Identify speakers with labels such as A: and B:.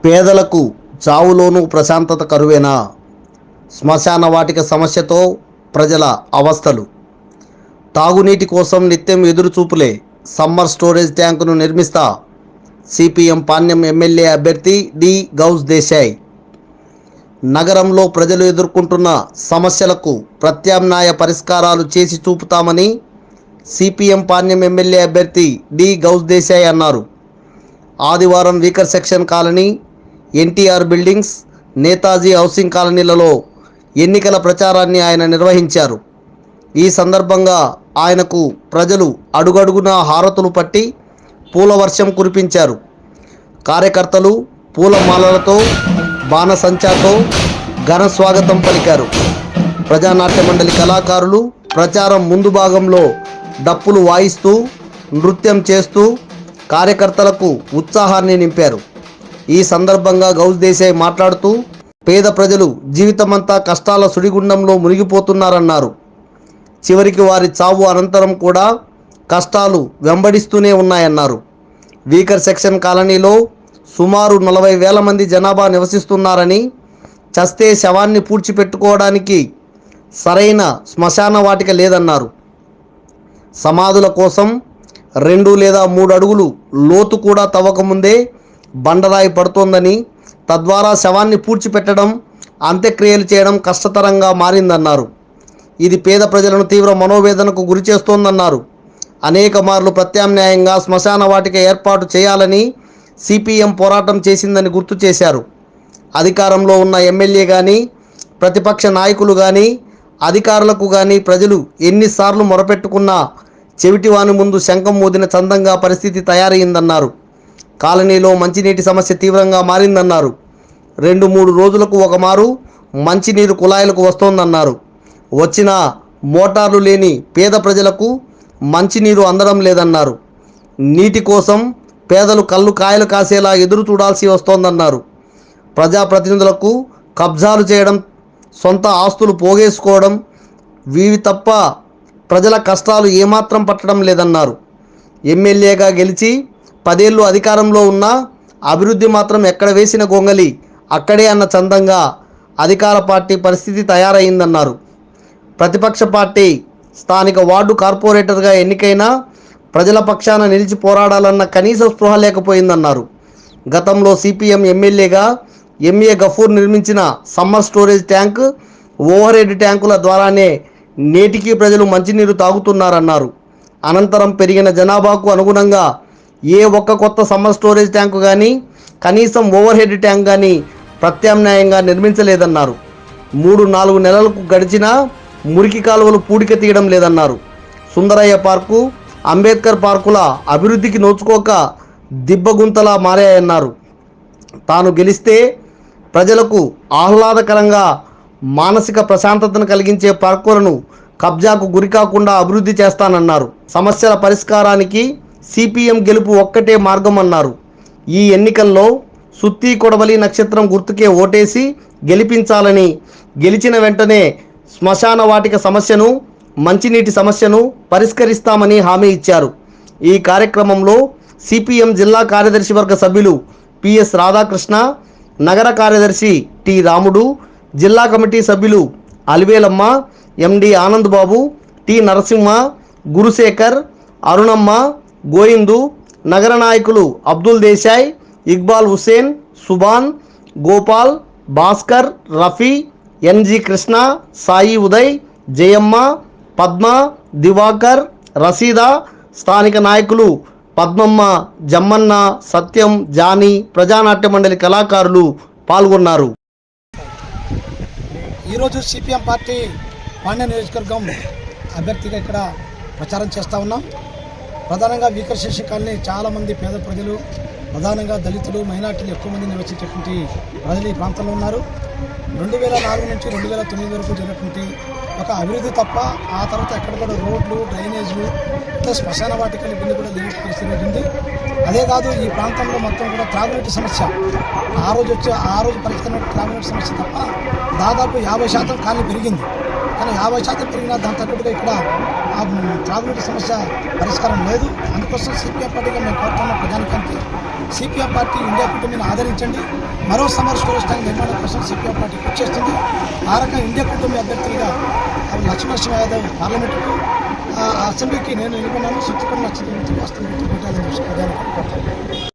A: పేదలకు చావులోనూ ప్రశాంతత కరువేనా? శ్మశాన వాటిక సమస్యతో ప్రజల అవస్థలు. తాగునీటి కోసం నిత్యం ఎదురుచూపులే. సమ్మర్ స్టోరేజ్ ట్యాంకును నిర్మిస్తా సిపిఎం పాణ్యం ఎమ్మెల్యే అభ్యర్థి డి గౌస్ దేశాయ్. నగరంలో ప్రజలు ఎదుర్కొంటున్న సమస్యలకు ప్రత్యామ్నాయ పరిష్కారాలు చేసి చూపుతామని సిపిఎం పాణ్యం ఎమ్మెల్యే అభ్యర్థి డి గౌస్ దేశాయ్ అన్నారు. ఆదివారం weaker section colony, NTR buildings, Netaji housing కాలనీలలో ఎన్నికల ప్రచారాన్ని ఆయన నిర్వహించారు. ఈ సందర్భంగా ఆయనకు ప్రజలు అడుగడుగునా హారతులు పట్టి పూల వర్షం కురిపించారు. కార్యకర్తలు పూలమాలలతో, బాణసంచాతో ఘన స్వాగతం పలికారు. ప్రజానాట్య మండలి కళాకారులు ప్రచారం ముందు భాగంలో డప్పులు వాయిస్తూ నృత్యం చేస్తూ కార్యకర్తలకు ఉత్సాహాన్ని నింపారు. ఈ సందర్భంగా గౌస్ దేశాయ్ మాట్లాడుతూ పేద ప్రజలు జీవితమంతా కష్టాల సుడిగుండంలో మునిగిపోతున్నారన్నారు. చివరికి వారి చావు అనంతరం కూడా కష్టాలు వెంబడిస్తూనే ఉన్నాయన్నారు. వీకర్ సెక్షన్ కాలనీలో సుమారు 40,000 మంది జనాభా నివసిస్తున్నారని, చస్తే శవాన్ని పూడ్చిపెట్టుకోవడానికి సరైన శ్మశాన వాటిక లేదన్నారు. సమాధుల కోసం 2 లేదా 3 అడుగులు లోతు కూడా తవ్వకముందే బండరాయి పడుతోందని, తద్వారా శవాన్ని పూడ్చిపెట్టడం, అంత్యక్రియలు చేయడం కష్టతరంగా మారిందన్నారు. ఇది పేద ప్రజలను తీవ్ర మనోవేదనకు గురి చేస్తోందన్నారు. అనేక మార్లు ప్రత్యామ్నాయంగా శ్మశాన వాటిక ఏర్పాటు చేయాలని సిపిఎం పోరాటం చేసిందని గుర్తు చేశారు. అధికారంలో ఉన్న ఎమ్మెల్యే కానీ, ప్రతిపక్ష నాయకులు కానీ, అధికారులకు కానీ ప్రజలు ఎన్నిసార్లు మొరపెట్టుకున్నా చెవిటివాని ముందు శంఖం మోదిన చందంగా పరిస్థితి తయారైందన్నారు. కాలనీలో మంచినీటి సమస్య తీవ్రంగా మారిందన్నారు. 2-3 రోజులకు ఒకమారు మంచినీరు కుళాయిలకు వస్తోందన్నారు. వచ్చిన మోటార్లు లేని పేద ప్రజలకు మంచినీరు అందడం లేదన్నారు. నీటి కోసం పేదలు కళ్ళు కాయలు కాసేలా ఎదురు చూడాల్సి వస్తోందన్నారు. ప్రజాప్రతినిధులకు కబ్జాలు చేయడం, సొంత ఆస్తులు పోగేసుకోవడం, వీవి తప్ప ప్రజల కష్టాలు ఏమాత్రం పట్టడం లేదన్నారు. ఎమ్మెల్యేగా గెలిచి 10 ఏళ్ళు అధికారంలో ఉన్న అభివృద్ధి మాత్రం ఎక్కడ వేసిన గొంగలి అక్కడే అన్న చందంగా అధికార పార్టీ పరిస్థితి తయారైందన్నారు. ప్రతిపక్ష పార్టీ స్థానిక వార్డు కార్పొరేటర్గా ఎన్నికైనా ప్రజల పక్షాన నిలిచి పోరాడాలన్న కనీస స్పృహ లేకపోయిందన్నారు. గతంలో సిపిఎం ఎమ్మెల్యేగా ఎంఏ గఫూర్ నిర్మించిన summer storage tank, over head ట్యాంకుల ద్వారానే నేటికీ ప్రజలు మంచినీరు తాగుతున్నారన్నారు. అనంతరం పెరిగిన జనాభాకు అనుగుణంగా ఏ ఒక్క కొత్త సమ్మర్ స్టోరేజ్ ట్యాంకు కానీ, కనీసం ఓవర్ హెడ్ ట్యాంక్ కానీ ప్రత్యామ్నాయంగా నిర్మించలేదన్నారు. 3-4 నెలలకు గడిచినా మురికి కాలువలు పూడిక తీయడం లేదన్నారు. సుందరయ్య పార్కు, అంబేద్కర్ పార్కుల అభివృద్ధికి నోచుకోక దిబ్బగుంతలా మారాయన్నారు. తాను గెలిస్తే ప్రజలకు ఆహ్లాదకరంగా మానసిక ప్రశాంతతను కలిగించే పార్కులను కబ్జాకు గురికాకుండా అభివృద్ధి చేస్తానన్నారు. సమస్యల పరిష్కారానికి సిపిఎం గెలుపు ఒక్కటే మార్గం అన్నారు. ఈ ఎన్నికల్లో సుత్తి కొడవలి నక్షత్రం గుర్తుకే ఓటేసి గెలిపించాలని, గెలిచిన వెంటనే శ్మశాన వాటిక సమస్యను, మంచినీటి సమస్యను పరిష్కరిస్తామని హామీ ఇచ్చారు. ఈ కార్యక్రమంలో సిపిఎం జిల్లా కార్యదర్శి వర్గ సభ్యులు పిఎస్ రాధాకృష్ణ, నగర కార్యదర్శి టి రాముడు, జిల్లా కమిటీ సభ్యులు అలివేలమ్మ, ఎండి ఆనంద్ బాబు, టి నరసింహ, గురుశేఖర్, అరుణమ్మ, గోయిందు, నగర నాయకులు అబ్దుల్ దేశాయ్, ఇక్బాల్ హుసేన్, సుబాన్, గోపాల్, భాస్కర్, రఫీ, ఎన్జి కృష్ణ, సాయి ఉదయ్, జయమ్మ, పద్మ, దివాకర్, రసీదా, స్థానిక నాయకులు పద్మమ్మ, జమ్మన్న, సత్యం, జానీ, ప్రజానాట్య మండలి కళాకారులు పాల్గొన్నారు.
B: ఈరోజు సిపిఎం పార్టీ పాణ్యం నియోజకవర్గం అభ్యర్థిగా ఇక్కడ ప్రచారం చేస్తూ ఉన్నాం. ప్రధానంగా వీకర్ సెక్షన్ కాలనీ చాలామంది పేద ప్రజలు, ప్రధానంగా దళితులు, మైనార్టీలు ఎక్కువ మంది నివసించేటువంటి ప్రజలు ఈ ప్రాంతంలో ఉన్నారు. 2004 నుంచి 2009 వరకు జరిగినటువంటి ఒక అభివృద్ధి తప్ప ఆ తర్వాత ఎక్కడ కూడా రోడ్లు, డ్రైనేజీలు, ఇట్లా శ్మశాన వాటికలు ఇవన్నీ కూడా లేని పరిస్థితి ఉంది. అదే కాదు, ఈ ప్రాంతంలో మొత్తం కూడా త్రాగునీటి సమస్య ఆ రోజు పరిస్థితి త్రాగునీటి సమస్య తప్ప దాదాపు 50% కాలనీ పెరిగింది. కానీ 50% పెరిగినా దాని తగ్గట్టుగా ఇక్కడ ఆ త్రాగునీటి సమస్య పరిష్కారం లేదు. అందుకోసం సిపిఎం పార్టీగా మేము కోరుతున్న ప్రజానికానికి సిపిఎం పార్టీ ఇండియా కూటమిని ఆదరించండి. మరో సమ్మర్ స్టోరేజ్ ట్యాంక్ నిర్మాణం కోసం సిపిఎం పార్టీ కృషి చేస్తుంది. ఆ రకంగా ఇండియా కూటమి అభ్యర్థులుగా లక్ష్మణ యాదవ్ పార్లమెంటుకు, అసెంబ్లీకి నేను నిలబడినాను. సుత్తికొండ నచ్చని వాస్తవం పెట్టాలని ప్రజానికి కోరుతాను.